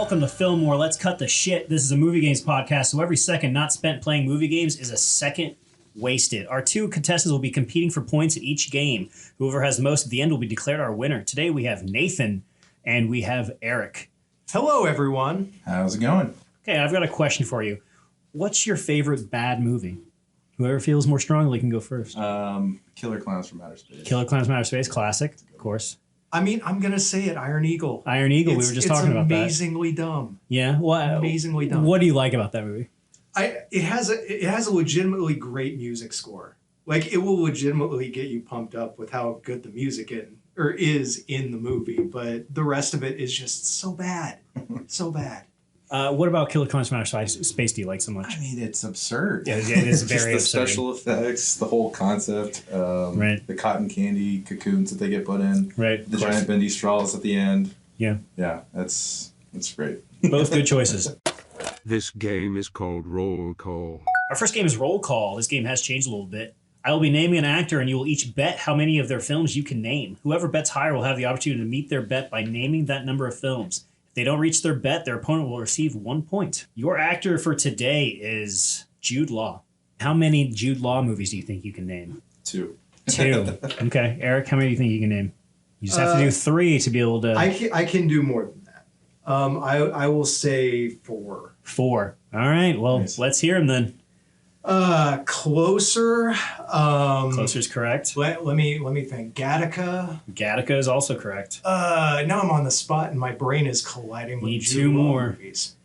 welcome to Filmwar. Let's cut the shit. This is a movie games podcast, so every second not spent playing movie games is a second wasted. Our two contestants will be competing for points at each game. Whoever has the most at the end will be declared our winner. Today we have Nathan and we have Eric. Hello, everyone. How's it going? Okay, I've got a question for you. What's your favorite bad movie? Whoever feels more strongly can go first. Killer Clowns from Outer Space. Killer Clowns from Outer Space, classic, of course. I mean, I'm going to say it, Iron Eagle. Iron Eagle, we were just talking about that. It's amazingly dumb. Yeah? Amazingly dumb. What do you like about that movie? It has a legitimately great music score. Like, it will legitimately get you pumped up with how good the music is in the movie, but the rest of it is just so bad. So bad. What about Killer Clowns from Outer Space do you like so much? I mean, it's absurd. Yeah, it is very Just the absurd. special effects, the whole concept, Right. the cotton candy cocoons that they get put in, Right. the giant bendy straws at the end. Yeah. Yeah, it's great. Both good choices. This game is called Roll Call. Our first game is Roll Call. This game has changed a little bit. I will be naming an actor, and you will each bet how many of their films you can name. Whoever bets higher will have the opportunity to meet their bet by naming that number of films. If they don't reach their bet, their opponent will receive 1 point. Your actor for today is Jude Law. How many Jude Law movies do you think you can name? 2. 2. Okay. Eric, how many do you think you can name? You just have to do 3 to be able to... I can do more than that. I will say 4. 4. All right. Well, Nice. Let's hear them then. Closer. Closer's correct. Let me think. Gattaca. Gattaca is also correct. Now I'm on the spot and my brain is colliding with Need Jude 2 Law more. movies.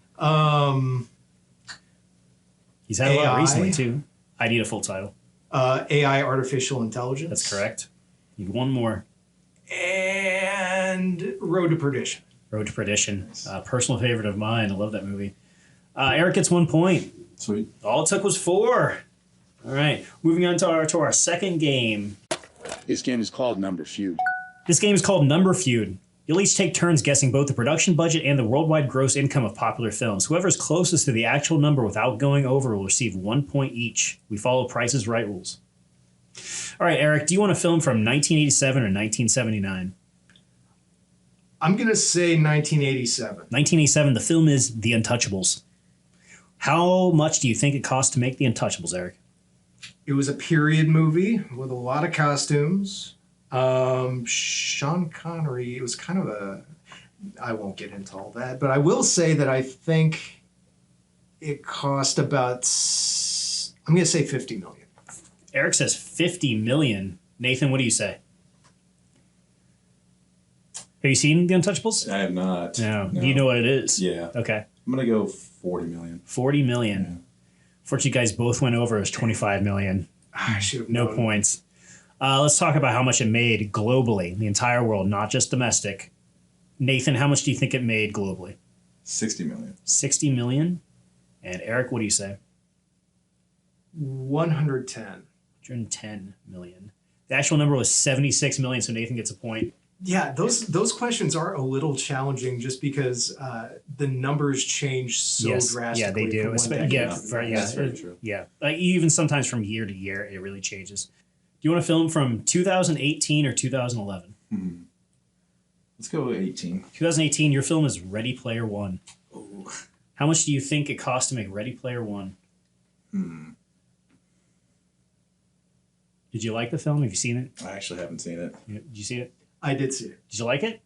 He's had a lot AI. recently, too. I need a full title. AI, artificial intelligence. That's correct. Need 1 more. And Road to Perdition. Road to Perdition. Personal favorite of mine. I love that movie. Eric gets 1 point. Sweet. All it took was 4. All right. Moving on to our second game. This game is called Number Feud. This game is called Number Feud. You'll each take turns guessing both the production budget and the worldwide gross income of popular films. Whoever's closest to the actual number without going over will receive 1 point each. We follow Price is Right rules. All right, Eric, do you want a film from 1987 or 1979? I'm going to say 1987. 1987, the film is The Untouchables. How much do you think it cost to make The Untouchables, Eric? It was a period movie with a lot of costumes. Sean Connery, it was kind of I won't get into all that, but I will say that I think it cost about, I'm going to say 50 million. Eric says 50 million. Nathan, what do you say? Have you seen The Untouchables? I have not. No. Do you know what it is? Yeah. Okay. I'm going to go 40 million. 40 million. Yeah. Fortunately, you guys both went over. It was 25 million. I should have No known. points. Let's talk about how much it made globally, the entire world, not just domestic. Nathan, how much do you think it made globally? 60 million. 60 million. And Eric, what do you say? 110. 110 million. The actual number was 76 million, so Nathan gets a point. Yeah, those questions are a little challenging just because the numbers change so drastically. Yeah, they do. from one decade Yeah, to the very, next. That's very true. Yeah. Even sometimes from year to year, it really changes. Do you want a film from 2018 or 2011? Let's go 18. 2018, your film is Ready Player One. Ooh. How much do you think it cost to make Ready Player One? Did you like the film? Have you seen it? I actually haven't seen it. Did you see it? I did see it. Did you like it?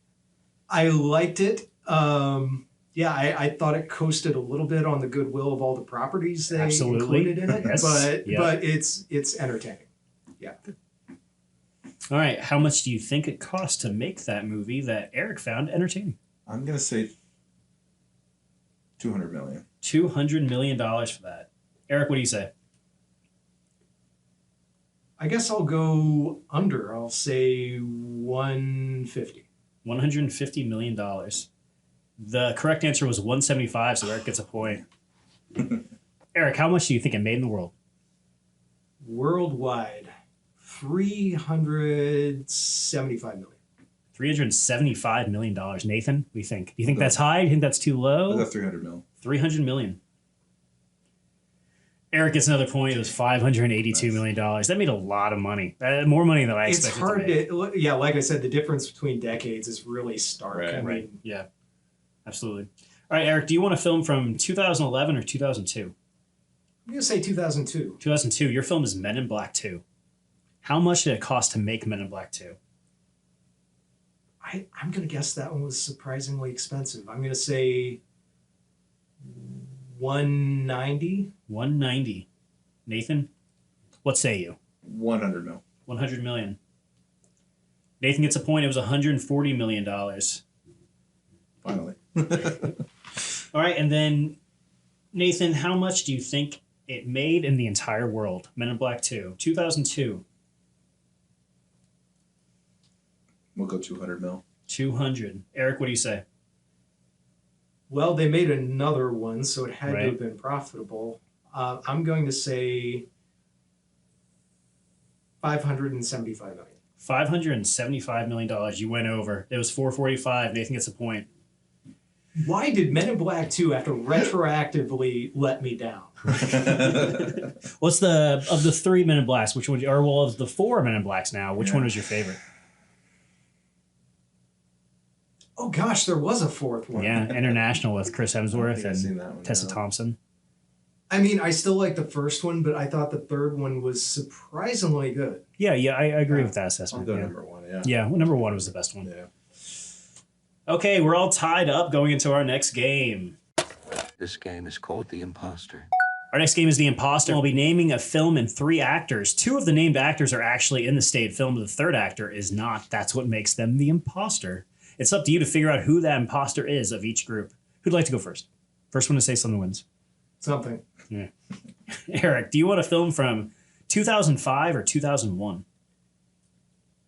I liked it. Yeah, I thought it coasted a little bit on the goodwill of all the properties they Absolutely. included in it, Yes. but Yeah. but it's entertaining. Yeah. All right. How much do you think it cost to make that movie that Eric found entertaining? I'm going to say 200 million. $200 million for that. Eric, what do you say? I guess I'll go under. I'll say 150. $150 million. The correct answer was 175, so Eric gets a point. Eric, how much do you think it made in the world? Worldwide, 375 million. $375 million. Nathan, what do you think? Do you think that's high? Do you think that's too I'll low? go 300 mil. 300 million. Eric gets another point. It was $582 million. That made a lot of money. More money than I It's expected. hard to make. to, yeah, like I said, the difference between decades is really stark. Right. I mean, Right. Yeah. Absolutely. All right, Eric, do you want a film from 2011 or 2002? I'm gonna say 2002. 2002. Your film is Men in Black 2. How much did it cost to make Men in Black 2? I'm gonna guess that one was surprisingly expensive. I'm gonna say 190. 190. Nathan, what say you? 100 mil. 100 million. Nathan gets a point. It was $140 million. Finally. All right, and then Nathan, how much do you think it made in the entire world? Men in Black 2, 2002. We'll go 200 mil. 200. Eric, what do you say? Well, they made another one, so it had to Right. have been profitable. I'm going to say 575 million. $575 million. You went over. It was 445. Nathan gets a point. Why did Men in Black 2 have to retroactively let me down? What's of the 3 Men in Blacks? Which one? Or well, of the 4 Men in Blacks now, which one was your favorite? Oh gosh, there was a fourth one. Yeah, International with Chris Hemsworth I've seen and that one, Tessa no. Thompson. I mean, I still like the first one, but I thought the third one was surprisingly good. Yeah, I agree with that I'll assessment. go Yeah. number 1, yeah. Yeah, well, number 1 was the best one. Yeah. Okay, we're all tied up going into our next game. This game is called The Imposter. Our next game is The Imposter. We'll be naming a film and 3 actors. 2 of the named actors are actually in the stated film, but the third actor is not. That's what makes them the imposter. It's up to you to figure out who that imposter is of each group. Who'd like to go first? First one to say something wins. Something. Yeah. Eric, do you want a film from 2005 or 2001?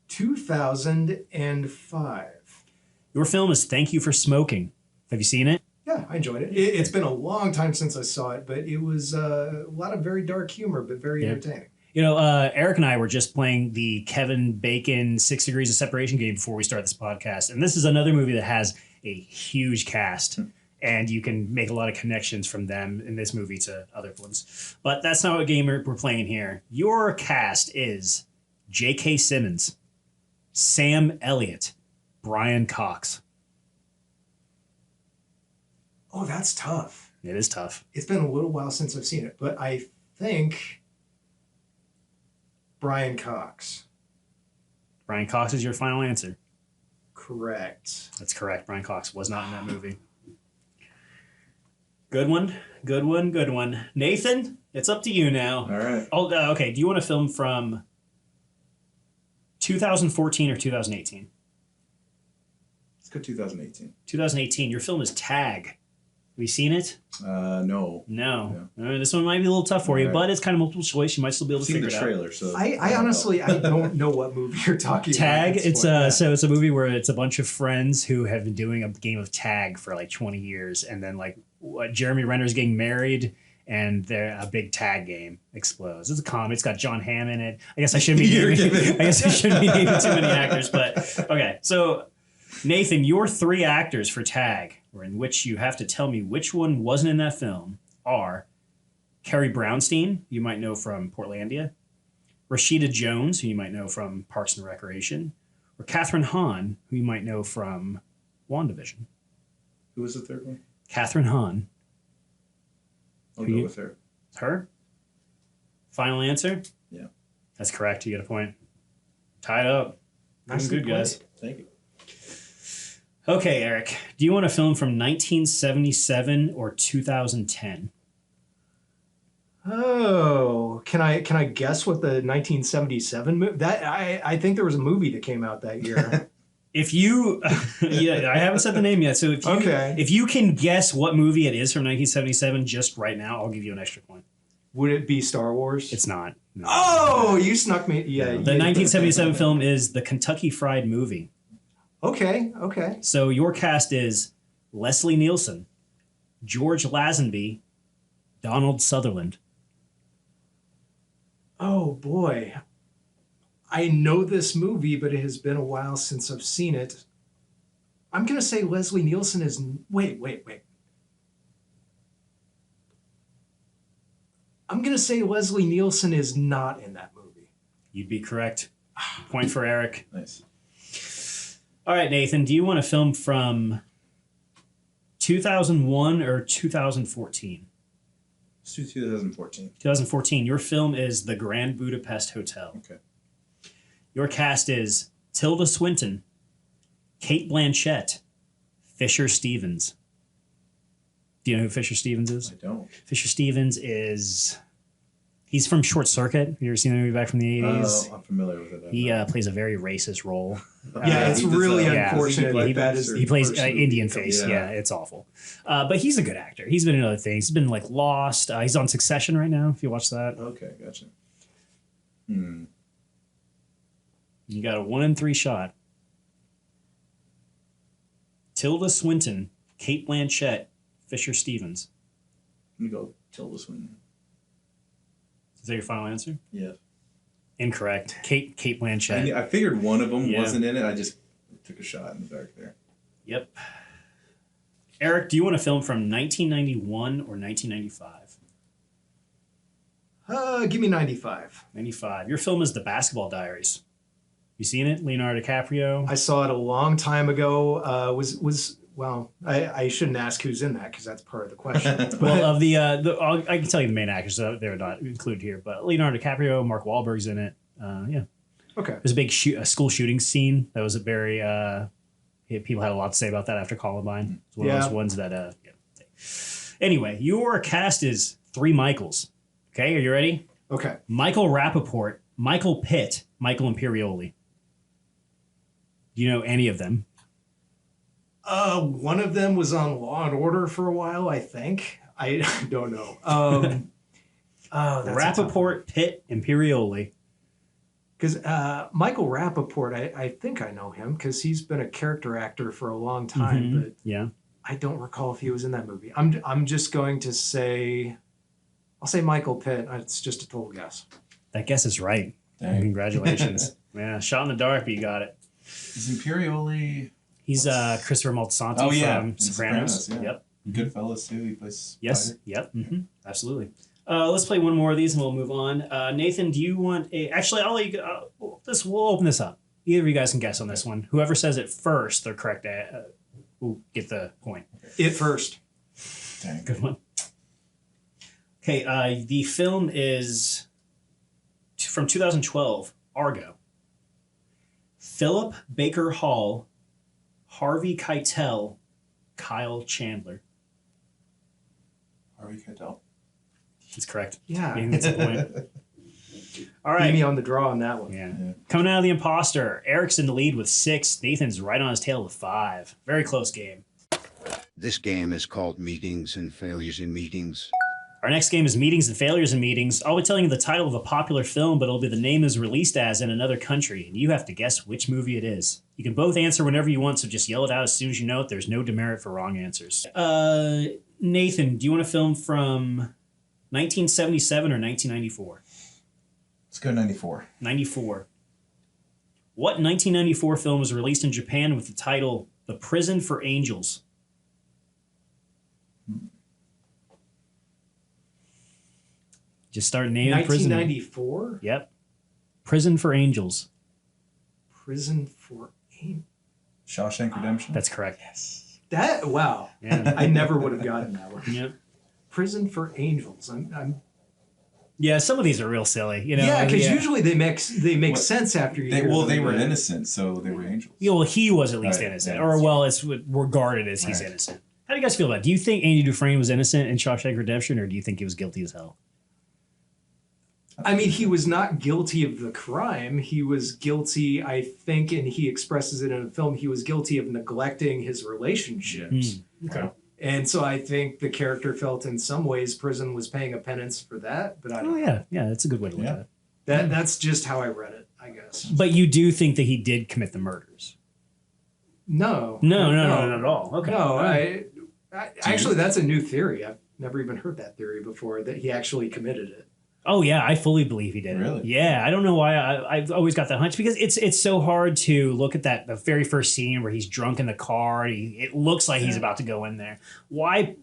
2005. Your film is Thank You for Smoking. Have you seen it? Yeah, I enjoyed it. It's been a long time since I saw it, but it was a lot of very dark humor, but very entertaining. You know, Eric and I were just playing the Kevin Bacon 6 Degrees of Separation game before we start this podcast. And this is another movie that has a huge cast. And you can make a lot of connections from them in this movie to other ones. But that's not what game we're playing here. Your cast is J.K. Simmons, Sam Elliott, Brian Cox. Oh, that's tough. It is tough. It's been a little while since I've seen it, but I think Brian Cox. Brian Cox is your final answer. Correct. That's correct. Brian Cox was not in that movie. Good one. Good one. Good one. Nathan, it's up to you now. All right. Oh, okay. Do you want a film from 2014 or 2018? Let's go 2018. 2018. Your film is Tag. Have you seen it? No. No. This one might be a little tough for you, All right. but it's kind of multiple choice. You might still be able I've to seen figure the it out. trailer, so I honestly, I don't know what movie you're talking Tag. about. It's so it's a movie where it's a bunch of friends who have been doing a game of tag for like 20 years, and then like Jeremy Renner's getting married, and a big tag game explodes. It's a comedy. It's got John Hamm in it. I guess I shouldn't be naming. I guess I shouldn't be naming too many actors, but okay. So Nathan, your 3 actors for Tag, or in which you have to tell me which one wasn't in that film, are Carrie Brownstein, you might know from Portlandia, Rashida Jones, who you might know from Parks and Recreation, or Catherine Hahn, who you might know from WandaVision. Who was the third one? Catherine Hahn. I'll Who go you- with her. Her? Final answer? Yeah. That's correct. You get a point. Tied up. Doing Nicely good, guys. played. Thank you. Okay, Eric. Do you want a film from 1977 or 2010? Oh, can I guess what the 1977 movie? That I think there was a movie that came out that year. If you, yeah, I haven't said the name yet. So if you can guess what movie it is from 1977 just right now, I'll give you an extra point. Would it be Star Wars? It's not. No. Oh, you snuck me. Yeah. The 1977 film is the Kentucky Fried Movie. Okay. So your cast is Leslie Nielsen, George Lazenby, Donald Sutherland. Oh boy. I know this movie, but it has been a while since I've seen it. I'm going to say Leslie Nielsen is... Wait. I'm going to say Leslie Nielsen is not in that movie. You'd be correct. Point for Eric. Nice. All right, Nathan, do you want a film from 2001 or 2014? Let's do 2014. 2014. Your film is The Grand Budapest Hotel. Okay. Your cast is Tilda Swinton, Kate Blanchett, Fisher Stevens. Do you know who Fisher Stevens is? I don't. Fisher Stevens is... He's from Short Circuit. Have you ever seen the movie back from the 80s? I'm familiar with it. He plays a very racist role. Yeah, it's he does, really yeah, unfortunate. he- Like that is He plays the first Indian movie. face. Yeah. Yeah, it's awful. But he's a good actor. He's been in other things. He's been like Lost. He's on Succession right now, if you watch that. Okay, gotcha. You got a 1 in 3 shot. Tilda Swinton, Kate Blanchett, Fisher Stevens. I'm gonna go Tilda Swinton. Is that your final answer? Yeah. Incorrect. Kate Blanchett. I figured one of them Yeah. wasn't in it. I just took a shot in the dark there. Yep. Eric, do you want a film from 1991 or 1995? Give me 95. 95. Your film is The Basketball Diaries. You seen it? Leonardo DiCaprio. I saw it a long time ago. Well, I shouldn't ask who's in that because that's part of the question. Well, of I can tell you the main actors. They're not included here, but Leonardo DiCaprio, Mark Wahlberg's in it. Yeah. Okay. There's a big school shooting scene that was a very people had a lot to say about that after Columbine. It's one of those ones that yeah. Anyway, your cast is 3 Michaels. Okay, are you ready? Okay. Michael Rappaport, Michael Pitt, Michael Imperioli. Do you know any of them? One of them was on Law and Order for a while, I think. I don't know. That's Rappaport, Pitt, Imperioli. Because Michael Rappaport, I think I know him because he's been a character actor for a long time, but Yeah. I don't recall if he was in that movie. I'm just going to say, I'll say Michael Pitt. It's just a total guess. That guess is right. Dang. Congratulations. Yeah, shot in the dark, but you got it. Is Imperioli? He's Christopher Moltisanti from in Sopranos. yeah. Yep. Goodfellas too. He plays. Yes. Spider. Yep. Absolutely. Let's play one more of these and we'll move on. Nathan, do you want a... Actually, I'll let you go. We'll open this up. Either of you guys can guess on this one. Whoever says it first, they're correct. Will get the point. It first. Dang. Good one. Okay, the film is from 2012, Argo. Philip Baker Hall, Harvey Keitel, Kyle Chandler. Harvey Keitel. That's correct. Yeah. Nathan gets a point. All Beat right. me on the draw on that one. Yeah. Yeah. Coming out of the Imposter, Eric's in the lead with 6. Nathan's right on his tail with 5. Very close game. This game is called Meetings and Failures in Meetings. Our next game is Meetings and Failures in Meetings. I'll be telling you the title of a popular film, but it'll be the name is released as in another country, and you have to guess which movie it is. You can both answer whenever you want, so just yell it out as soon as you know it. There's no demerit for wrong answers. Nathan, do you want a film from 1977 or 1994? Let's go 94. 94. What 1994 film was released in Japan with the title The Prison for Angels? Just start naming prison. 1994? Yep. Prison for Angels. Prison for Angels. Shawshank Redemption. That's correct. That, wow. Yeah. I never would have gotten that one. Yep. Prison for Angels. I'm Yeah, some of these are real silly. You know. yeah, because usually they make What- sense after you. They hear them, they were but- innocent, so they were angels. Yeah, well, he was at least Right, innocent, yeah, or that's well, it's regarded as he's Right. innocent. How do you guys feel about it? Do you think Andy Dufresne was innocent in Shawshank Redemption, or do you think he was guilty as hell? I mean, he was not guilty of the crime. He was guilty, I think, and he expresses it in the film, he was guilty of neglecting his relationships. Okay. And so I think the character felt in some ways prison was paying a penance for that, but I don't Oh know. yeah, that's a good way to look at it. That's just how I read it, I guess. But you do think that he did commit the murders? No. No, not at all. Okay. No, I actually, that's a new theory. I've never even heard that theory before, that he actually committed it. Oh yeah, I fully believe he did it. Really? Yeah, I don't know why I've always got that hunch because it's so hard to look at the very first scene where he's drunk in the car. It looks like he's about to go in there. Why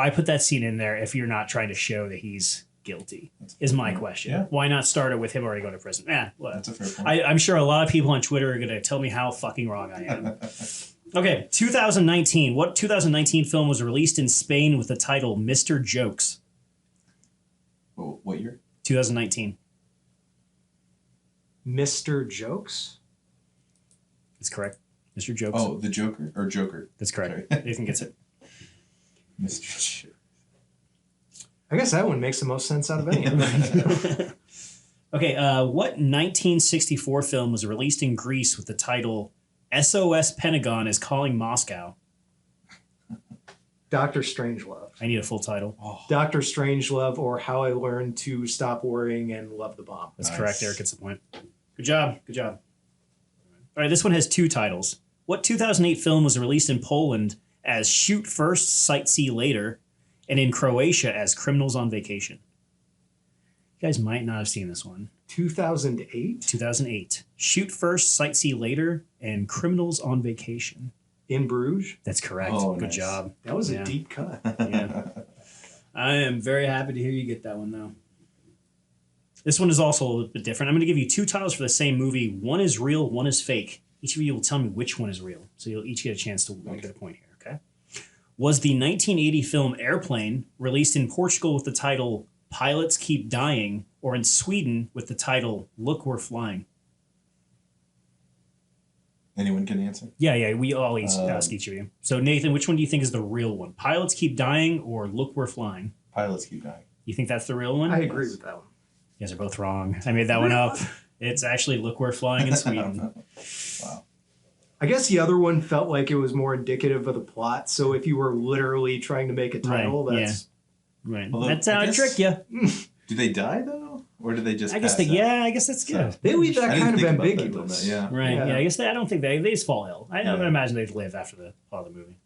put that scene in there if you're not trying to show that he's guilty? Is my question. Yeah. Why not start it with him already going to prison? That's a fair point. I'm sure a lot of people on Twitter are going to tell me how fucking wrong I am. Okay, 2019. What 2019 film was released in Spain with the title Mr. Jokes? Oh, what year? 2019. Mr. Jokes? That's correct. Mr. Jokes. Oh, the Joker or Joker? That's correct. Sorry. Nathan gets it. Mr. I guess that one makes the most sense out of any of them. Okay, what 1964 film was released in Greece with the title SOS Pentagon is Calling Moscow? Dr. Strangelove. I need a full title. Dr. Strangelove, or How I Learned to Stop Worrying and Love the Bomb. That's Nice. correct. Eric gets the point. Good job. Good job. All right, this one has two titles. What 2008 film was released in Poland as Shoot First, Sight See Later, and in Croatia as Criminals on Vacation? You guys might not have seen this one. 2008? 2008. Shoot First, Sight See Later, and Criminals on Vacation. In Bruges? That's correct. Oh, Good nice. job. That was Yeah. a deep cut. Yeah. I am very happy to hear you get that one, though. This one is also a little bit different. I'm going to give you two titles for the same movie. One is real, one is fake. Each of you will tell me which one is real. So you'll each get a chance to get a point here, okay? Was the 1980 film Airplane released in Portugal with the title Pilots Keep Dying, or in Sweden with the title Look, We're Flying? Anyone can answer? Yeah, we all ask each of you. So Nathan, which one do you think is the real one? Pilots Keep Dying or Look, We're Flying? Pilots keep dying. You think that's the real one? I agree with that one. You guys are both wrong. I made that one up. It's actually Look, We're Flying in Sweden. Wow. I guess the other one felt like it was more indicative of the plot. So if you were literally trying to make a title, Right, that's... Right. Well, That's how I I guess- trick you. Do they die though, or do they just? I guess pass out? I guess that's good. So- They leave that I didn't kind of think about that till ambiguous. now, Yeah. Right. Yeah. Yeah. I guess I don't think they just fall ill. I Yeah. would imagine they'd live after the plot of the movie.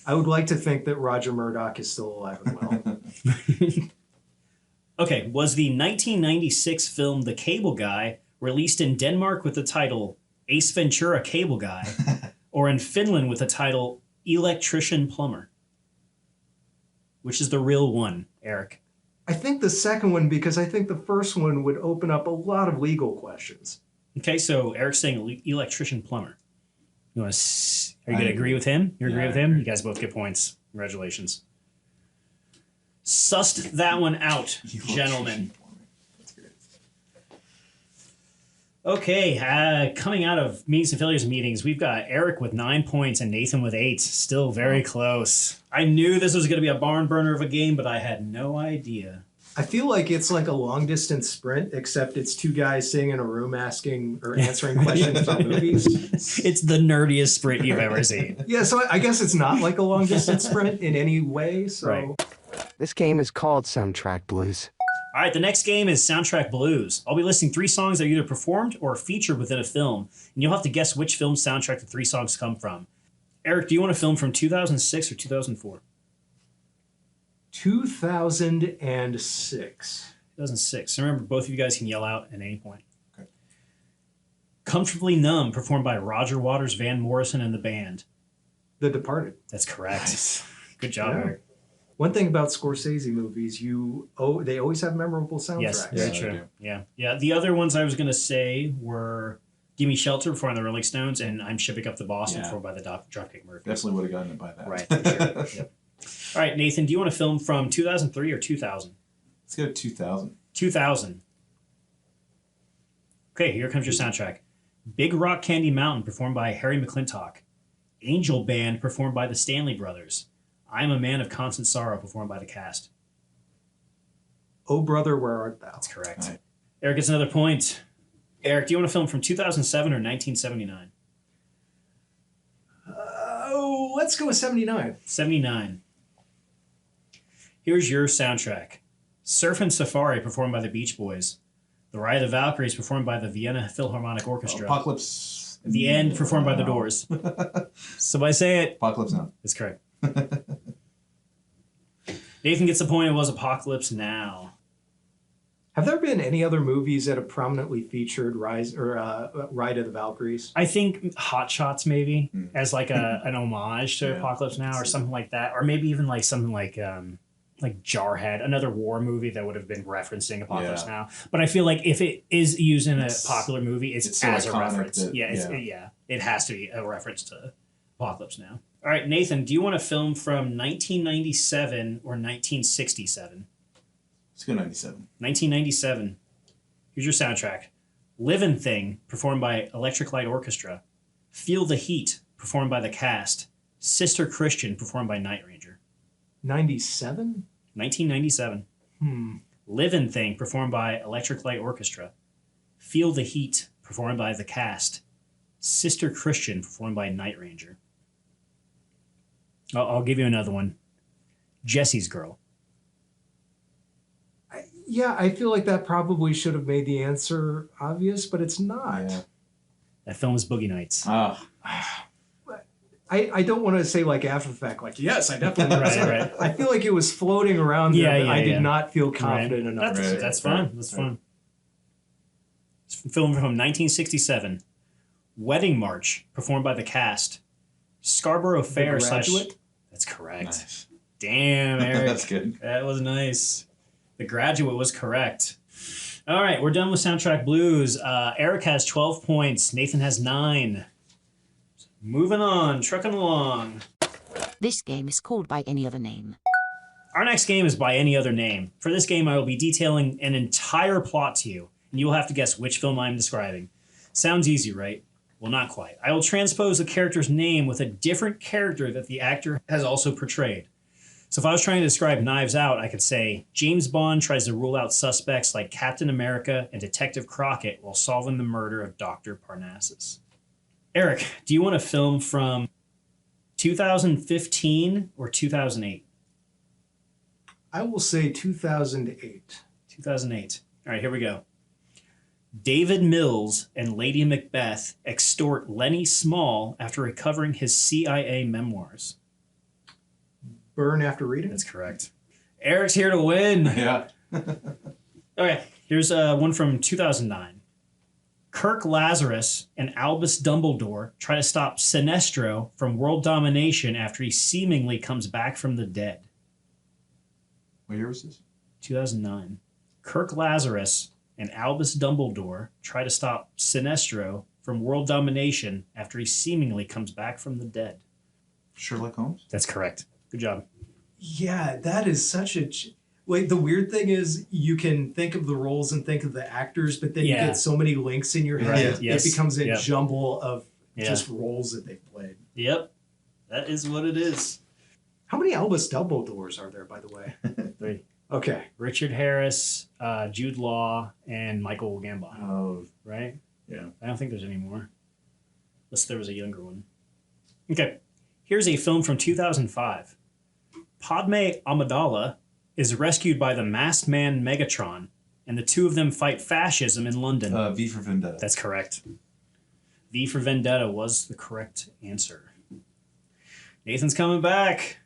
I would like to think that Roger Murdoch is still alive and well. Okay. Was the 1996 film The Cable Guy released in Denmark with the title Ace Ventura Cable Guy, or in Finland with the title Electrician Plumber? Which is the real one, Eric? I think the second one, because I think the first one would open up a lot of legal questions. Okay, so Eric's saying electrician plumber. You want to? Are you going to I agree agree. with him? You agree Yeah, with I him? agree. You guys both get points. Congratulations. Sussed that one out, gentlemen. That's great. Okay, coming out of meetings and failures meetings, we've got Eric with 9 points and Nathan with 8. Still very close. I knew this was going to be a barn burner of a game, but I had no idea. I feel like it's like a long distance sprint, except it's two guys sitting in a room asking or answering questions about movies. It's the nerdiest sprint you've ever seen. Yeah, so I guess it's not like a long distance sprint in any way. So Right. This game is called Soundtrack Blues. All right, the next game is Soundtrack Blues. I'll be listing 3 songs that are either performed or featured within a film, and you'll have to guess which film soundtrack the 3 songs come from. Eric, do you want a film from 2006 or 2004? 2006. 2006. So remember, both of you guys can yell out at any point. Okay. Comfortably Numb, performed by Roger Waters, Van Morrison, and the band. The Departed. That's correct. Nice. Good job, Yeah. Eric. One thing about Scorsese movies, they always have memorable soundtracks. Yes, Yeah, very they true. do. Yeah. The other ones I was going to say were Gimme Shelter, performed by the Rolling Stones, and I'm Shipping Up the Boston, Yeah. performed by the Dropkick Murphys. Definitely would have gotten it by that. Right, for sure. Yep. All right, Nathan, do you want a film from 2003 or 2000? Let's go 2000. 2000. Okay, here comes your soundtrack. Big Rock Candy Mountain, performed by Harry McClintock. Angel Band, performed by the Stanley Brothers. I'm a Man of Constant Sorrow, performed by the cast. Oh Brother, Where Art Thou? That's correct. All right. Eric gets another point. Eric, do you want a film from 2007 or 1979? Let's go with 79. 79. Here's your soundtrack. Surf and Safari, performed by the Beach Boys. The Ride of the Valkyries, performed by the Vienna Philharmonic Orchestra. Apocalypse. The End, performed by the Doors. Somebody say it. Apocalypse Now. That's correct. Nathan gets the point. It was Apocalypse Now. Have there been any other movies that have prominently featured Ride of the Valkyries? I think Hot Shots maybe as like an homage to Yeah. Apocalypse Now or something like that, or maybe even like something like Jarhead, another war movie that would have been referencing Apocalypse Yeah. Now. But I feel like if it is used in a popular movie, it's it's so as a iconic reference. that- It has to be a reference to Apocalypse Now. All right, Nathan, do you want a film from 1997 or 1967? Let's go 97. 1997. Here's your soundtrack. Livin' Thing, performed by Electric Light Orchestra. Feel the Heat, performed by The Cast. Sister Christian, performed by Night Ranger. 97? 1997. Livin' Thing, performed by Electric Light Orchestra. Feel the Heat, performed by The Cast. Sister Christian, performed by Night Ranger. I'll give you another one. Jesse's Girl. Yeah, I feel like that probably should have made the answer obvious, but it's not. Yeah. That film is Boogie Nights. Ah, I don't want to say like after the fact, like, yes, I definitely Right, right, right. I feel like it was floating around there, Yeah, but yeah, I did yeah. not feel confident enough. That's, Right, that's right, fine. That's right. fine. It's a film from 1967. Wedding March, performed by The Cast. Scarborough Fair / Graduate? That's correct. nice. Damn, Eric. That's good. That was nice. The Graduate was correct. All right, we're done with Soundtrack Blues. Eric has 12 points. Nathan has 9. Moving on, trucking along. This game is called by any other name. Our next game is By Any Other Name. For this game, I will be detailing an entire plot to you, and you will have to guess which film I'm describing. Sounds easy, right? Well, not quite. I will transpose the character's name with a different character that the actor has also portrayed. So if I was trying to describe Knives Out, I could say, James Bond tries to rule out suspects like Captain America and Detective Crockett while solving the murder of Dr. Parnassus. Eric, do you want a film from 2015 or 2008? I will say 2008. 2008. All right, here we go. David Mills and Lady Macbeth extort Lenny Small after recovering his CIA memoirs. Burn After Reading? That's correct. Eric's here to win. Yeah. Okay, here's one from 2009. Kirk Lazarus and Albus Dumbledore try to stop Sinestro from world domination after he seemingly comes back from the dead. What year was this? 2009. Kirk Lazarus and Albus Dumbledore try to stop Sinestro from world domination after he seemingly comes back from the dead. Sherlock Holmes? That's correct. Good job. Yeah, that is such a... Like, the weird thing is you can think of the roles and think of the actors, but then you Yeah. get so many links in your head. Right, yes, It becomes a yep. jumble of Yeah. just roles that they've played. Yep. That is what it is. How many Albus Dumbledores are there, by the way? 3. Okay. Richard Harris, Jude Law, and Michael Gambon. Oh, Right? yeah. I don't think there's any more. Unless there was a younger one. Okay. Here's a film from 2005. Padme Amidala is rescued by the masked man Megatron, and the two of them fight fascism in London. V for Vendetta. That's correct. V for Vendetta was the correct answer. Nathan's coming back.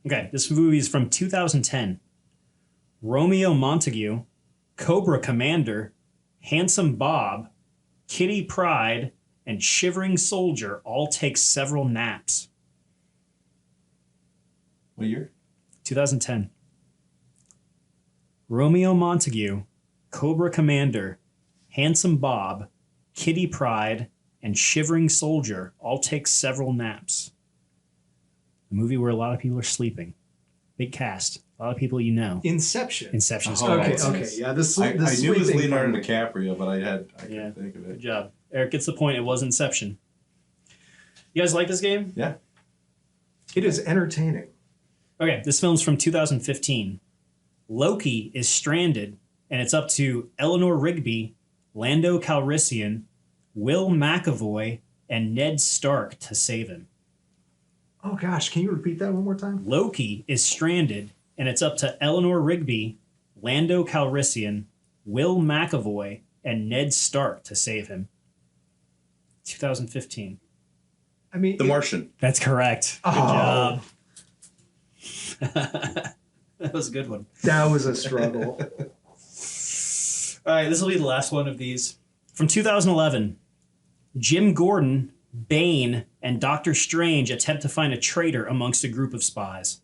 Okay, this movie is from 2010. Romeo Montague, Cobra Commander, Handsome Bob, Kitty Pryde, and Shivering Soldier all take several naps. What year? 2010. Romeo Montague, Cobra Commander, Handsome Bob, Kitty Pryde, and Shivering Soldier all take several naps. A movie where a lot of people are sleeping. Big cast. A lot of people you know. Inception. Inception is Oh, correct. Okay, okay. Yeah, this I knew it was sleeping Leonardo part. DiCaprio, but I Yeah. couldn't think of Good it. job. Eric gets the point. It was Inception. You guys like this game? Yeah. It is entertaining. Okay, this film's from 2015. Loki is stranded, and it's up to Eleanor Rigby, Lando Calrissian, Will McAvoy, and Ned Stark to save him. Oh gosh, can you repeat that one more time? Loki is stranded, and it's up to Eleanor Rigby, Lando Calrissian, Will McAvoy, and Ned Stark to save him. 2015. I mean, The Martian. That's correct. Good Oh. job. That was a good one. that was a struggle. All right, this will be the last one of these. From 2011, Jim Gordon, Bane, and Doctor Strange attempt to find a traitor amongst a group of spies.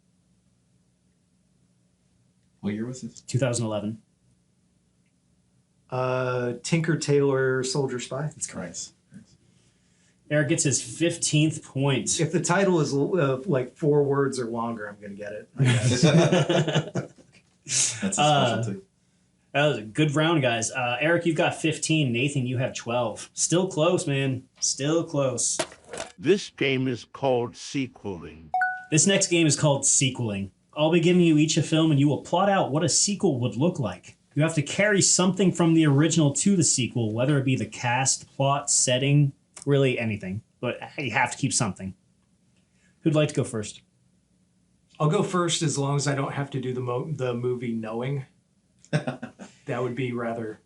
What year was this? 2011. Tinker Tailor Soldier Spy. That's correct. Nice. Eric gets his 15th point. If the title is like 4 words or longer, I'm going to get it, I guess. That's a specialty. That was a good round, guys. Eric, you've got 15. Nathan, you have 12. Still close, man. Still close. This game is called sequeling. This next game is called sequeling. I'll be giving you each a film, and you will plot out what a sequel would look like. You have to carry something from the original to the sequel, whether it be the cast, plot, setting, really anything. But you have to keep something. Who'd like to go first? I'll go first as long as I don't have to do the movie knowing. That would be rather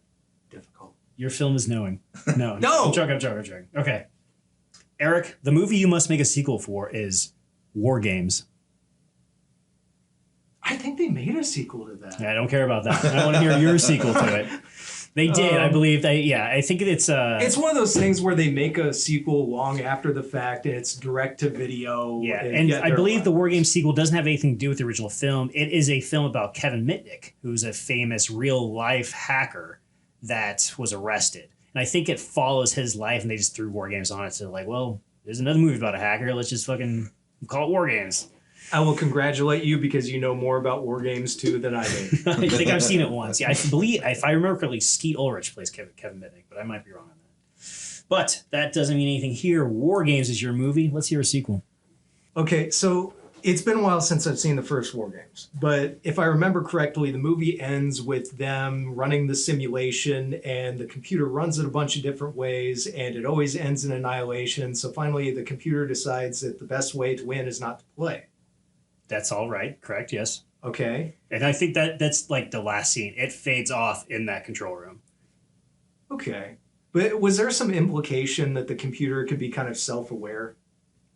difficult. Your film is Knowing. No. No! I'm joking. Okay. Eric, the movie you must make a sequel for is War Games. I think they made a sequel to that. I don't care about that. I want to hear your sequel to it. They did, I believe. I think it's... It's one of those things where they make a sequel long after the fact, and it's direct to video. Yeah, and I believe the War Games sequel doesn't have anything to do with the original film. It is a film about Kevin Mitnick, who's a famous real-life hacker that was arrested. And I think it follows his life, and they just threw War Games on it. So like, well, there's another movie about a hacker. Let's just fucking call it War Games. I will congratulate you because you know more about War Games 2 than I do. I think I've seen it once. Yeah, I believe, if I remember correctly, Skeet Ulrich plays Kevin Mitnick, but I might be wrong on that. But that doesn't mean anything here. War Games is your movie. Let's hear a sequel. Okay, so it's been a while since I've seen the first War Games, but if I remember correctly, the movie ends with them running the simulation, and the computer runs it a bunch of different ways, and it always ends in annihilation. So finally, the computer decides that the best way to win is not to play. That's all right. Correct. Yes. Okay. And I think that's like the last scene. It fades off in that control room. Okay. But was there some implication that the computer could be kind of self-aware?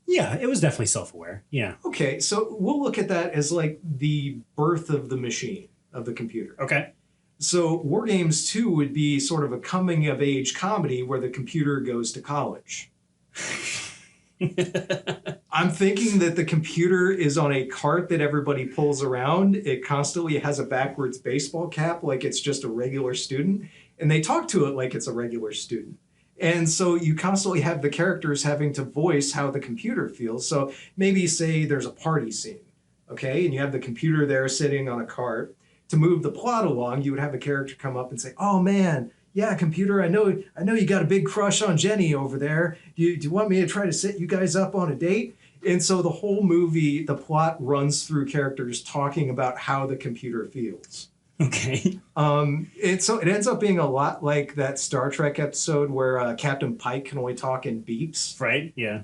Yeah, it was definitely self-aware. Yeah. Okay, so we'll look at that as like the birth of the machine, of the computer. Okay. So War Games 2 would be sort of a coming-of-age comedy where the computer goes to college. I'm thinking that the computer is on a cart that everybody pulls around. It constantly has a backwards baseball cap like it's just a regular student. And they talk to it like it's a regular student. And so you constantly have the characters having to voice how the computer feels. So maybe say there's a party scene, okay? And you have the computer there sitting on a cart. To move the plot along, you would have a character come up and say, oh man, yeah, computer, I know you got a big crush on Jenny over there. Do you want me to try to set you guys up on a date? And so the whole movie, the plot runs through characters talking about how the computer feels. Okay. So it ends up being a lot like that Star Trek episode where Captain Pike can only talk in beeps. Right. Yeah.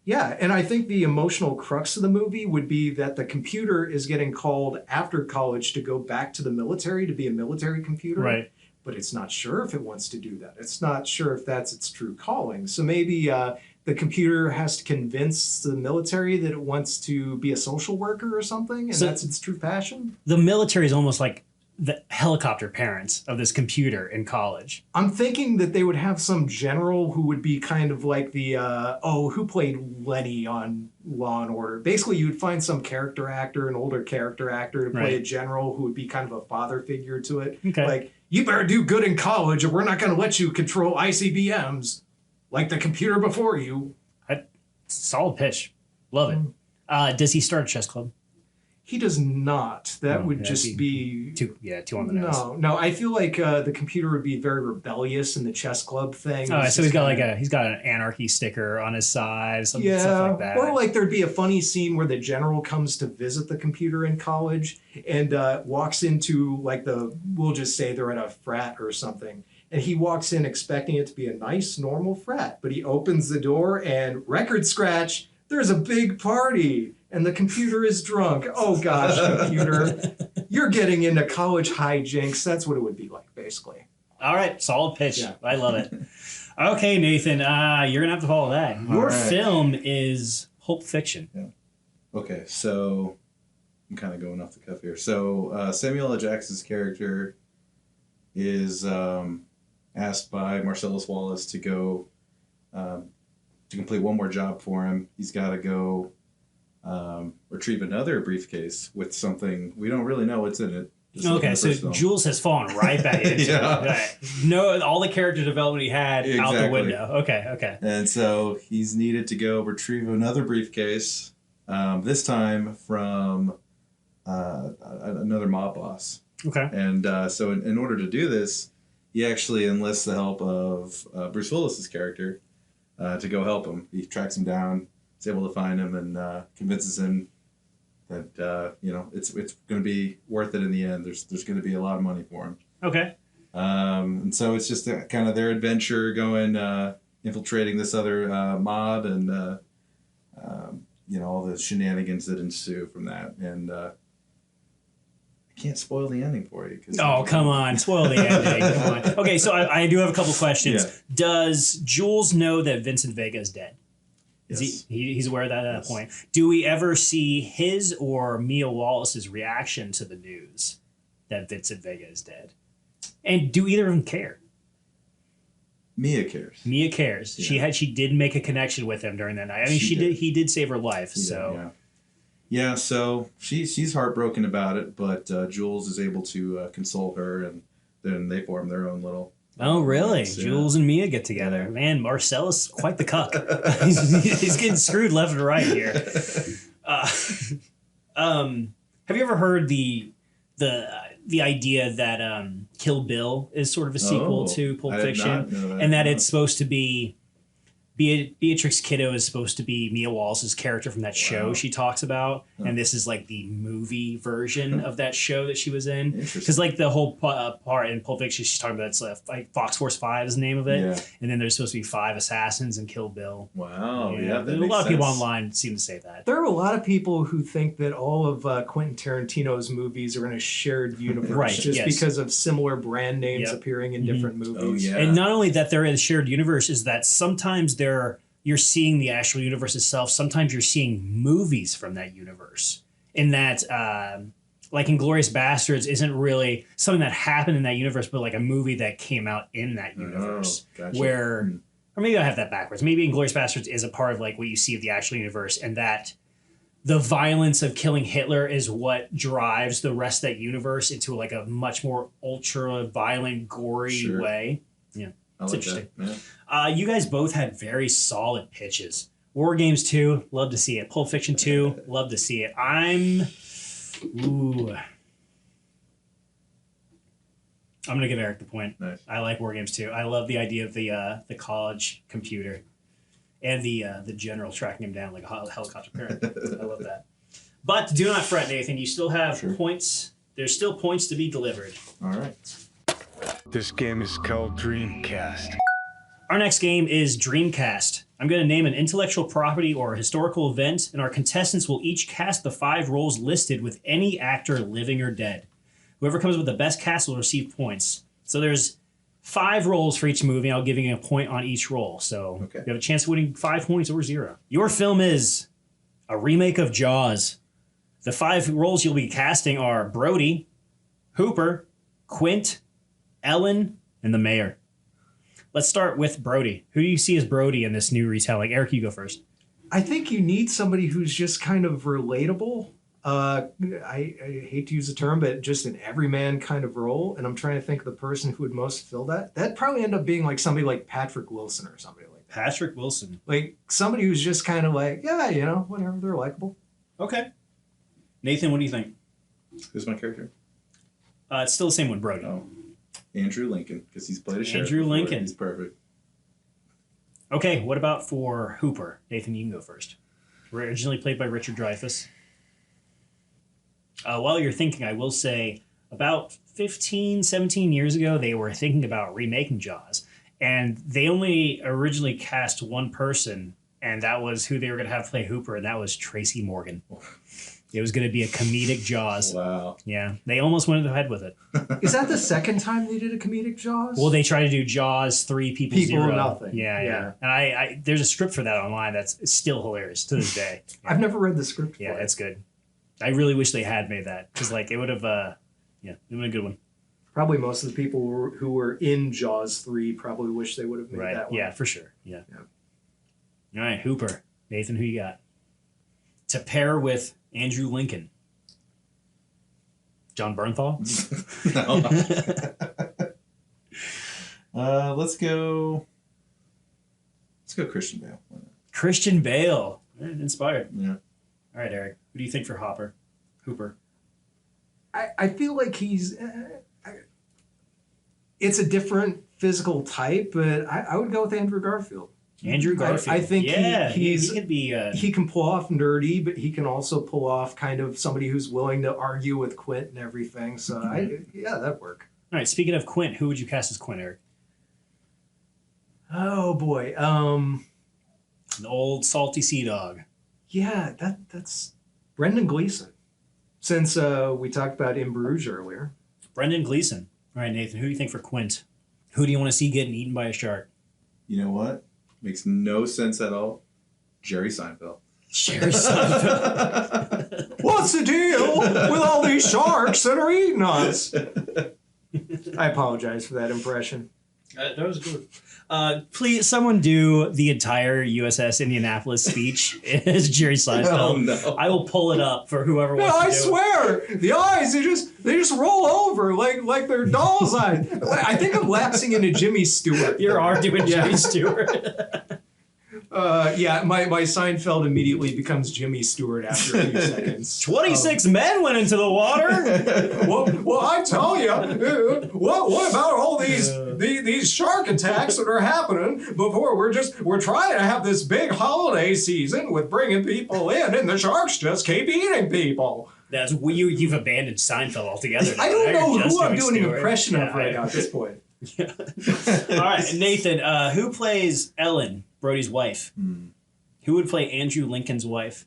Yeah, and I think the emotional crux of the movie would be that the computer is getting called after college to go back to the military to be a military computer. Right. But it's not sure if it wants to do that. It's not sure if that's its true calling. So maybe the computer has to convince the military that it wants to be a social worker or something, and that's its true passion. The military is almost like the helicopter parents of this computer in college. I'm thinking that they would have some general who would be kind of like the, who played Lenny on Law and Order. Basically, you would find some character actor, an older character actor, to play a general who would be kind of a father figure to it. Okay. Like, you better do good in college or we're not going to let you control ICBMs like the computer before you. Solid pitch. Love it. Does he start a chess club? He does not. That would just be two on the nose. No. I feel like the computer would be very rebellious in the chess club thing. Oh, so he's got an anarchy sticker on his side, stuff like that. Or like there'd be a funny scene where the general comes to visit the computer in college and walks into like we'll just say they're at a frat or something. And he walks in expecting it to be a nice, normal frat. But he opens the door and record scratch, there's a big party. And the computer is drunk. Oh, gosh, computer. You're getting into college hijinks. That's what it would be like, basically. All right. Solid pitch. Yeah. I love it. Okay, Nathan, you're going to have to follow that. Your film is Pulp Fiction. Yeah. Okay, so I'm kind of going off the cuff here. So Samuel L. Jackson's character is asked by Marcellus Wallace to go to complete one more job for him. He's got to go retrieve another briefcase with something we don't really know what's in it. Just like in Okay, the so first film. Jules has fallen right back into Yeah. it. Right. No, all the character development he had out the Exactly. window. Okay. And so he's needed to go retrieve another briefcase, this time from another mob boss. Okay. And so in order to do this, he actually enlists the help of Bruce Willis's character to go help him. He tracks him down, is able to find him, and convinces him that it's going to be worth it in the end. There's going to be a lot of money for him. Okay. And so it's just kind of their adventure going, infiltrating this other mob, and all the shenanigans that ensue from that. And I can't spoil the ending for you. Oh, come on. Spoil the ending. Come on. Okay, so I do have a couple questions. Yeah. Does Jules know that Vincent Vega is dead? Is Yes. he's aware of that at that Yes. point. Do we ever see his or Mia Wallace's reaction to the news that Vincent Vega is dead? And do either of them care? Mia cares. Mia cares. Yeah. She did make a connection with him during that night. I mean, She did. he did save her life. He did, So yeah. So she's heartbroken about it, but Jules is able to console her, and then they form their own little. Oh, really? romance, yeah. Jules and Mia get together. Yeah. Man, Marcellus, quite the cuck. he's getting screwed left and right here. Have you ever heard the idea that Kill Bill is sort of a sequel to Pulp I did Fiction, not know that. and that it's supposed to be Beatrix Kiddo is supposed to be Mia Wallace's character from that show Wow. she talks about, and this is like the movie version of that show that she was in. Interesting. Because like the whole part in Pulp Fiction, she's talking about it's like Fox Force 5 is the name of it, Yeah. and then there's supposed to be 5 assassins in Kill Bill. Wow. Yeah. that a makes lot of people sense. online seem to say that. There are a lot of people who think that all of Quentin Tarantino's movies are in a shared universe, Right, just yes. because of similar brand names Yep. appearing in different movies. Oh, yeah. And not only that they're in a shared universe, is that sometimes you're seeing the actual universe itself. Sometimes you're seeing movies from that universe. In that, like Inglourious Bastards isn't really something that happened in that universe, but like a movie that came out in that universe. gotcha. Where, or maybe I have that backwards. Maybe Inglourious Bastards is a part of like what you see of the actual universe, and that the violence of killing Hitler is what drives the rest of that universe into like a much more ultra violent, gory Sure. way. Yeah. I It's like interesting. that. Yeah. You guys both had very solid pitches. War Games 2, love to see it. Pulp Fiction 2, love to see it. I'm going to give Eric the point. Nice. I like War Games 2. I love the idea of the college computer and the general tracking him down like a helicopter parent. I love that. But do not fret, Nathan. You still have Sure. points. There's still points to be delivered. All right. This game is called Dreamcast. Our next game is Dreamcast. I'm going to name an intellectual property or a historical event, and our contestants will each cast the 5 roles listed with any actor living or dead. Whoever comes with the best cast will receive points. So there's 5 roles for each movie. I'll give you a point on each role. So Okay. you have a chance of winning 5 points or 0. Your film is a remake of Jaws. The 5 roles you'll be casting are Brody, Hooper, Quint, Ellen, and the Mayor. Let's start with Brody. Who do you see as Brody in this new retelling? Eric, you go first. I think you need somebody who's just kind of relatable. I hate to use the term, but just an everyman kind of role. And I'm trying to think of the person who would most fill that. That'd probably end up being like somebody like Patrick Wilson or somebody like that. Patrick Wilson. Like somebody who's just kind of like, yeah, whatever, they're likable. Okay. Nathan, what do you think? Who's my character? It's still the same one, Brody. Oh, Andrew Lincoln, because he's played a sheriff. Andrew before. Lincoln. He's perfect. Okay, what about for Hooper? Nathan, you can go first. Originally played by Richard Dreyfuss. While you're thinking, I will say about 15, 17 years ago, they were thinking about remaking Jaws. And they only originally cast one person, and that was who they were going to have play Hooper, and that was Tracy Morgan. It was going to be a comedic Jaws. Wow. Yeah, they almost went ahead with it. Is that the second time they did a comedic Jaws? Well, they tried to do Jaws 3 People People 0. Nothing. Yeah. Yeah. And I there's a script for that online that's still hilarious to this day. I've never read the script. Yeah, for it. that's good. I really wish they had made that because like it would have it would have been a good one. Probably most of the people who were in Jaws 3 probably wish they would have made Right. that one. Yeah, for sure. Yeah. Yeah. All right, Hooper. Nathan, who you got? To pair with Andrew Lincoln. John Bernthal? No. Let's go Christian Bale. Christian Bale. Inspired. Yeah. All right, Eric. Who do you think for Hooper? I feel like he's. It's a different physical type, but I would go with Andrew Garfield. Andrew Garfield. I think he could be. He can pull off nerdy, but he can also pull off kind of somebody who's willing to argue with Quint and everything. So that'd work. All right. Speaking of Quint, who would you cast as Quint, Eric? Oh boy, An old salty sea dog. yeah, that's Brendan Gleeson. Since we talked about In Bruges earlier. Brendan Gleeson. All right, Nathan. Who do you think for Quint? Who do you want to see getting eaten by a shark? You know what? Makes no sense at all. Jerry Seinfeld. Jerry Seinfeld. What's the deal with all these sharks that are eating us? I apologize for that impression. That was good. Please, someone do the entire USS Indianapolis speech as Jerry Seinfeld. Oh, no. I will pull it up for whoever No, wants to I do it. swear, the eyes they just roll over like they're doll's eyes. I think I'm lapsing into Jimmy Stewart. You are doing Jimmy Stewart. My Seinfeld immediately becomes Jimmy Stewart after a few seconds. 26 men went into the water. Well, I tell you, what about all these shark attacks that are happening before we're trying to have this big holiday season with bringing people in, and the sharks just keep eating people. That's you've abandoned Seinfeld altogether. I don't Now know you're just who I'm doing doing an Stewart. impression of Yeah, right now at this point. All right, Nathan, who plays Ellen, Brody's wife? Who would play Andrew Lincoln's wife?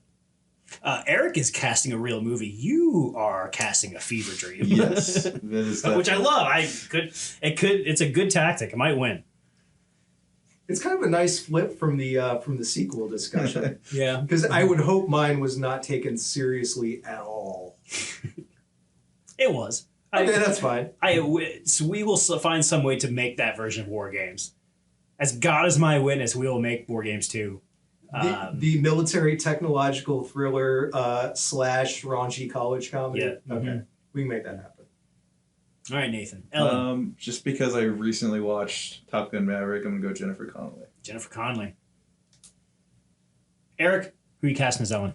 Eric is casting a real movie. You are casting a fever dream. Yes. That is Which I love. It's a good tactic. It might win. It's kind of a nice flip from the sequel discussion. Yeah. Because I would hope mine was not taken seriously at all. It was. Okay, that's fine. So we will find some way to make that version of War Games. As God is my witness, we will make War Games 2. The military technological thriller / raunchy college comedy. Yeah. Okay. We can make that happen. All right, Nathan. Ellen. Just because I recently watched Top Gun Maverick, I'm going to go Jennifer Connelly. Jennifer Connelly. Eric, who are you casting as Ellen?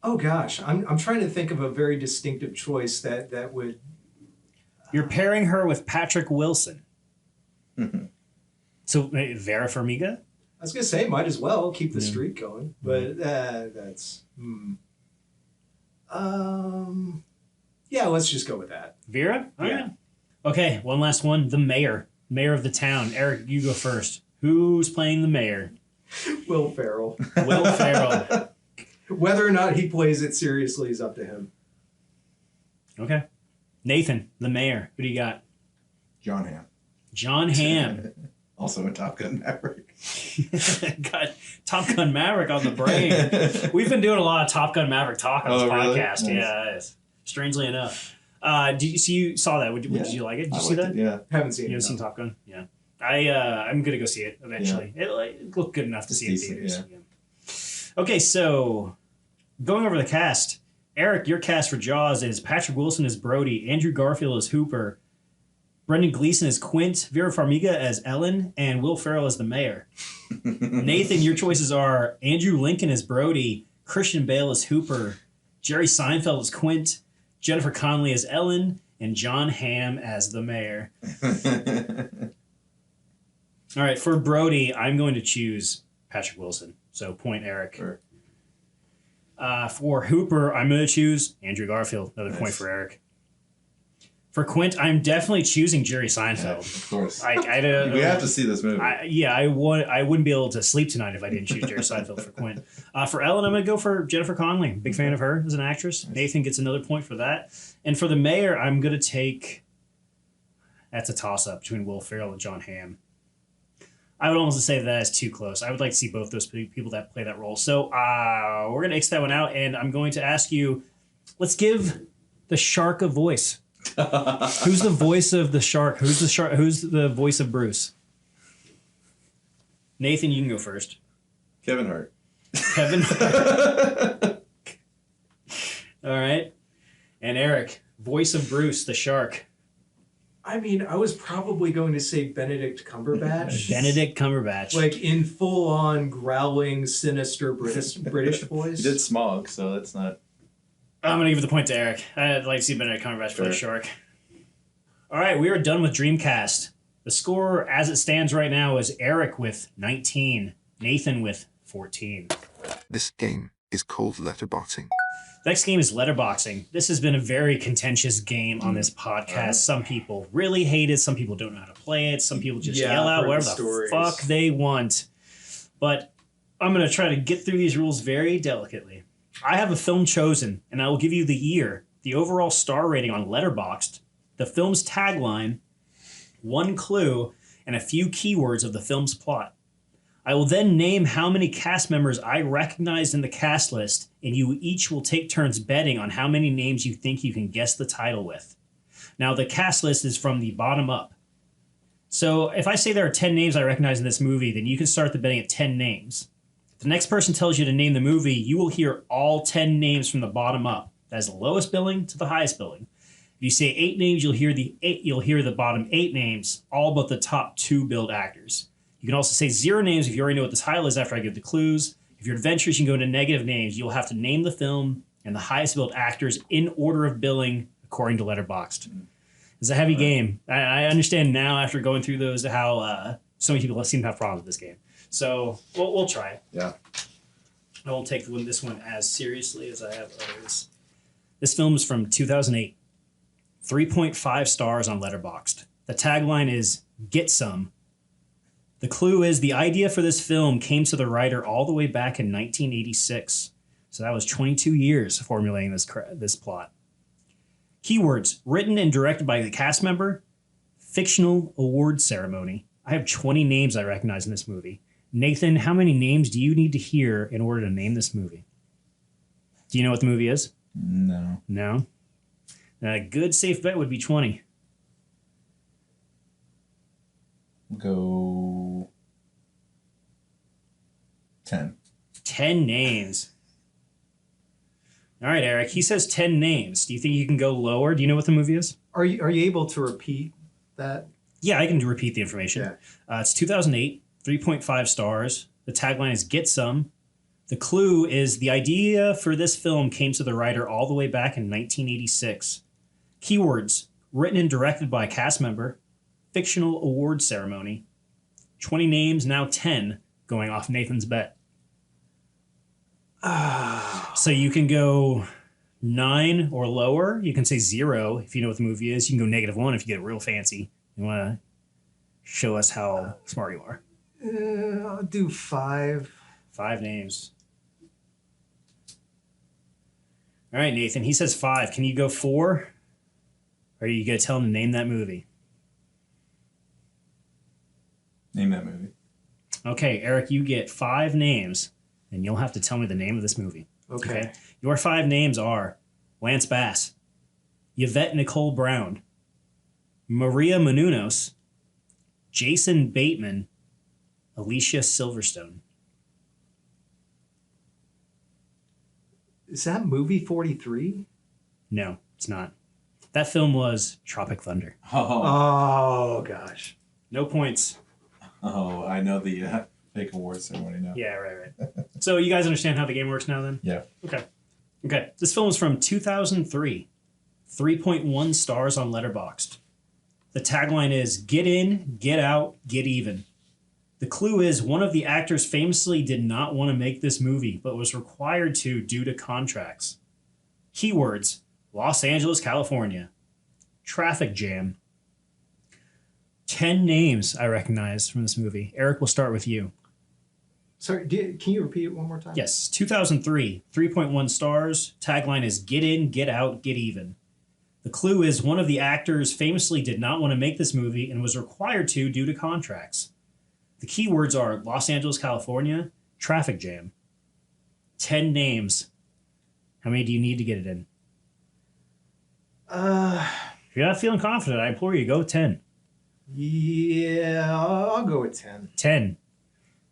Oh gosh, I'm trying to think of a very distinctive choice that would. You're pairing her with Patrick Wilson. So Vera Farmiga? I was gonna say, might as well keep the streak going, but that's. Yeah, let's just go with that. Vera? All Yeah. right. Okay, one last one. The mayor of the town. Eric, you go first. Who's playing the mayor? Will Ferrell. Will Ferrell. Whether or not he plays it seriously is up to him. Okay. Nathan, the mayor. Who do you got? John Hamm. John Hamm. Also in Top Gun Maverick. Got Top Gun Maverick on the brain. We've been doing a lot of Top Gun Maverick talk on this really? podcast. Nice. Yeah, it's, strangely enough. You saw that? Did you like it? Did you see that? Yeah. Haven't seen You it. haven't seen Top Gun? Yeah. I'm gonna go see it eventually. It looked good enough to see in decent, theaters. Yeah. Okay, so going over the cast. Eric, your cast for Jaws is Patrick Wilson as Brody, Andrew Garfield as Hooper, Brendan Gleeson as Quint, Vera Farmiga as Ellen, and Will Ferrell as the mayor. Nathan, your choices are Andrew Lincoln as Brody, Christian Bale as Hooper, Jerry Seinfeld as Quint, Jennifer Connelly as Ellen, and John Hamm as the mayor. All right, for Brody, I'm going to choose Patrick Wilson. So point Eric. Sure. For Hooper, I'm going to choose Andrew Garfield. Another point for Eric. For Quint, I'm definitely choosing Jerry Seinfeld. Of course. I don't, We have to see this movie. I wouldn't be able to sleep tonight if I didn't choose Jerry Seinfeld for Quint. For Ellen, I'm going to go for Jennifer Connelly. Big fan of her as an actress. Nice. Nathan gets another point for that. And for the mayor, I'm going to take... That's a toss-up between Will Ferrell and John Hamm. I would almost say that is too close. I would like to see both those people that play that role. So we're going to X that one out, and I'm going to ask you, let's give the shark a voice. Who's the voice of the shark? Who's the shark? Who's the voice of Bruce? Nathan, you can go first. Kevin Hart. Kevin. All right. And Eric, voice of Bruce, the shark. I mean, I was probably going to say Benedict Cumberbatch. Benedict Cumberbatch. Like in full-on growling, sinister British voice. He did Smog, so that's not... I'm going to give the point to Eric. I'd like to see Benedict Cumberbatch for the Sure. shark. All right, we are done with Dreamcast. The score as it stands right now is Eric with 19, Nathan with 14. This game is called Letterboxing. Next game is Letterboxing. This has been a very contentious game on this podcast. Some people really hate it. Some people don't know how to play it. Some people just yell out whatever the fuck they want. But I'm going to try to get through these rules very delicately. I have a film chosen, and I will give you the year, the overall star rating on Letterboxd, the film's tagline, one clue, and a few keywords of the film's plot. I will then name how many cast members I recognized in the cast list, and you each will take turns betting on how many names you think you can guess the title with. Now, the cast list is from the bottom up. So if I say there are 10 names I recognize in this movie, then you can start the betting at 10 names. If the next person tells you to name the movie, you will hear all 10 names from the bottom up. That is the lowest billing to the highest billing. If you say 8 names, you'll hear the bottom 8 names, all but the top 2 billed actors. You can also say 0 names if you already know what the title is after I give the clues. If you're adventurous, you can go into negative names. You'll have to name the film and the highest billed actors in order of billing according to Letterboxd. It's a heavy game. I understand now after going through those how so many people seem to have problems with this game. So we'll try it. Yeah. I won't take this one as seriously as I have others. This film is from 2008. 3.5 stars on Letterboxd. The tagline is "Get Some." The clue is the idea for this film came to the writer all the way back in 1986. So that was 22 years formulating this plot. Keywords: written and directed by the cast member, fictional award ceremony. I have 20 names I recognize in this movie. Nathan, how many names do you need to hear in order to name this movie? Do you know what the movie is? No. No? A good safe bet would be 20. Go 10. 10 names. All right, Eric. He says 10 names. Do you think you can go lower? Do you know what the movie is? Are you able to repeat that? Yeah, I can repeat the information. Yeah. It's 2008, 3.5 stars. The tagline is "Get Some." The clue is the idea for this film came to the writer all the way back in 1986. Keywords: written and directed by a cast member, fictional award ceremony. 20 names, now 10, going off Nathan's bet. So you can go 9 or lower. You can say 0 if you know what the movie is. You can go -1 if you get real fancy. You want to show us how smart you are. I'll do 5. 5 names. All right, Nathan. He says 5. Can you go 4? Or are you going to tell him to name that movie? Name that movie. Okay, Eric, you get 5 names, and you'll have to tell me the name of this movie. Okay. Your 5 names are Lance Bass, Yvette Nicole Brown, Maria Menounos, Jason Bateman, Alicia Silverstone. Is that movie 43? No, it's not. That film was Tropic Thunder. Oh gosh. No points. Oh, I know the fake award ceremony now. Yeah, right. So you guys understand how the game works now then? Yeah. Okay. This film is from 2003. 3.1 stars on Letterboxd. The tagline is "Get in, get out, get even." The clue is one of the actors famously did not want to make this movie, but was required to due to contracts. Keywords: Los Angeles, California. Traffic jam. 10 names I recognize from this movie. Eric, we'll start with you. Sorry, can you repeat it one more time? Yes, 2003, 3.1 stars. Tagline is "Get in, get out, get even." The clue is one of the actors famously did not want to make this movie and was required to due to contracts. The keywords are Los Angeles, California, traffic jam. 10 names. How many do you need to get it in? If you're not feeling confident, I implore you, go with 10. Yeah, I'll go with 10. 10.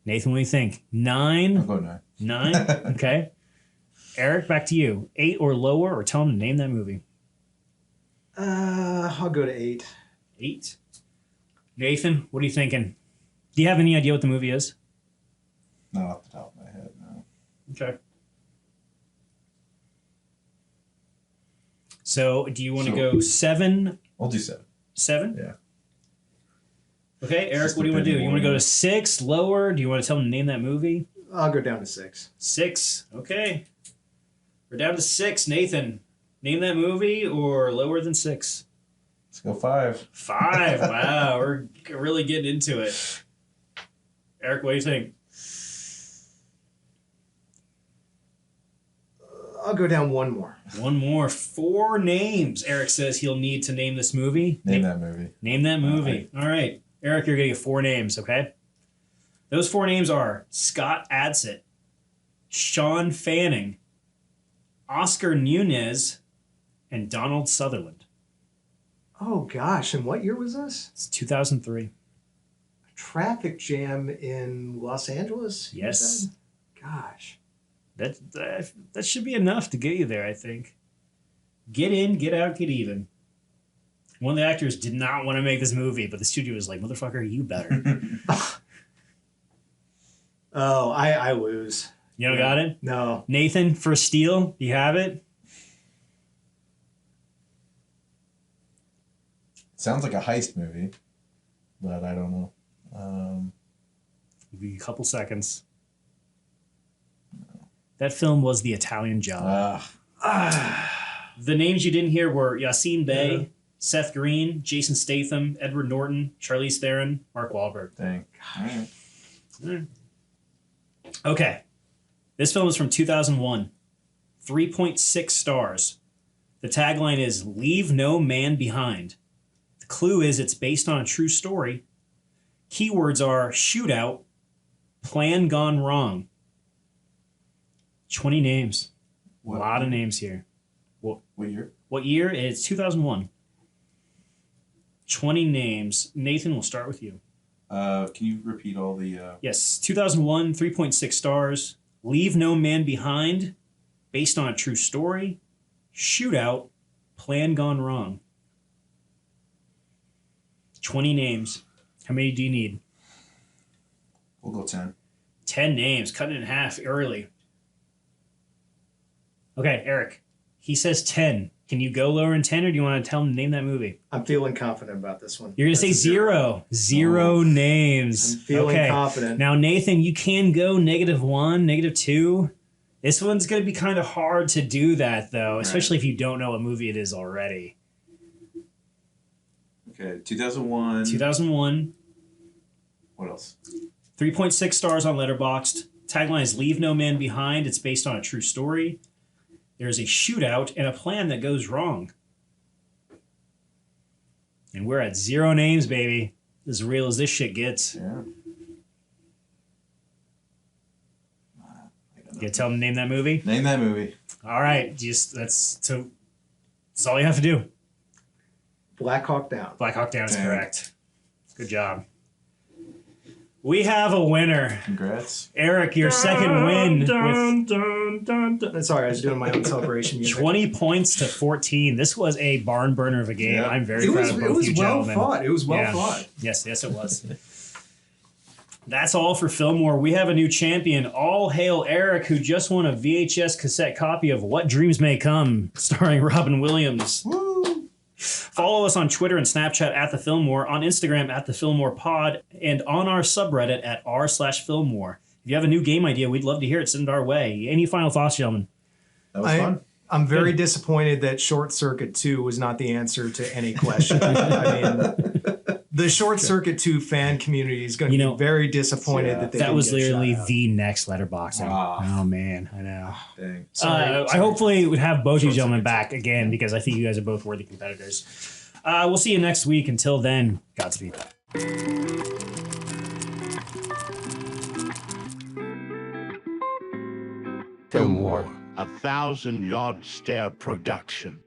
Nathan, what do you think? 9? I'll go 9. 9? Okay. Eric, back to you. 8 or lower, or tell him to name that movie. I'll go to 8. 8. Nathan, what are you thinking? Do you have any idea what the movie is? Not off the top of my head, no. Okay. So, do you want to go 7? I'll do 7. 7? Yeah. Okay, Eric, what do you want to do? You want to go to 6, lower? Do you want to tell him to name that movie? I'll go down to 6. 6. Okay. We're down to 6. Nathan, name that movie or lower than 6? Let's go 5. 5. Wow, we're really getting into it. Eric, what do you think? I'll go down 1 more. 1 more. 4 names. Eric says he'll need to name this movie. Name that movie. Name that movie. All right. Eric, you're going to get 4 names, okay? Those 4 names are Scott Adsit, Sean Fanning, Oscar Nunez, and Donald Sutherland. Oh, gosh. And what year was this? It's 2003. A traffic jam in Los Angeles? you Yes. said? Gosh. That should be enough to get you there, I think. Get in, get out, get even. One of the actors did not want to make this movie, but the studio was like, motherfucker, you better. Oh, I lose. You don't got it? No. Nathan, for steal, do you have it? Sounds like a heist movie, but I don't know. Give you a couple seconds. That film was The Italian Job. The names you didn't hear were Yassine Bey, Seth Green, Jason Statham, Edward Norton, Charlize Theron, Mark Wahlberg. Dang. All right. Okay. This film is from 2001. 3.6 stars. The tagline is Leave No Man Behind. The clue is it's based on a true story. Keywords are shootout, plan gone wrong. 20 names. A lot of names here. What year? What year? It's 2001. 20 names. Nathan, we'll start with you. Can you repeat all the... Yes, 2001, 3.6 stars. Leave No Man Behind, based on a true story. Shootout, plan gone wrong. 20 names. How many do you need? We'll go 10. 10 names, cutting it in half early. Okay, Eric. He says 10. Can you go lower than 10, or do you want to tell him to name that movie? I'm feeling confident about this one. You're going to say 0. 0 names. I'm feeling confident. Now, Nathan, you can go -1, -2. This one's going to be kind of hard to do that, though, especially if you don't know what movie it is already. Okay, 2001. 2001. What else? 3.6 stars on Letterboxd. Tagline is Leave No Man Behind. It's based on a true story. There's a shootout and a plan that goes wrong. And we're at 0 names, baby. As real as this shit gets. Yeah. You gonna tell them to name that movie? Name that movie. All right. That's all you have to do. Black Hawk Down. Black Hawk Down is correct. Good job. We have a winner. Congrats. Eric, your second win with Sorry, I was doing my own celebration music. 20 points to 14. This was a barn burner of a game. Yeah. I'm very proud of both you gentlemen. Fought. It was well fought. Yes, it was. That's all for Filmwar. We have a new champion. All hail Eric, who just won a VHS cassette copy of What Dreams May Come, starring Robin Williams. Woo! Follow us on Twitter and Snapchat at The Filmwar, on Instagram at The Filmwar Pod, and on our subreddit at r/Filmwar. If you have a new game idea, we'd love to hear it. Send it our way. Any final thoughts, gentlemen? That was fun. I'm very disappointed that Short Circuit 2 was not the answer to any question. I mean, the Short Circuit 2 fan community is going to be very disappointed that they that didn't was get literally shout out. the next Letterboxing. Oh, man. I know. Dang. I hopefully would have both you gentlemen back again, because I think you guys are both worthy competitors. We'll see you next week. Until then, Godspeed. Filmwar. A 1,000-yard stare production.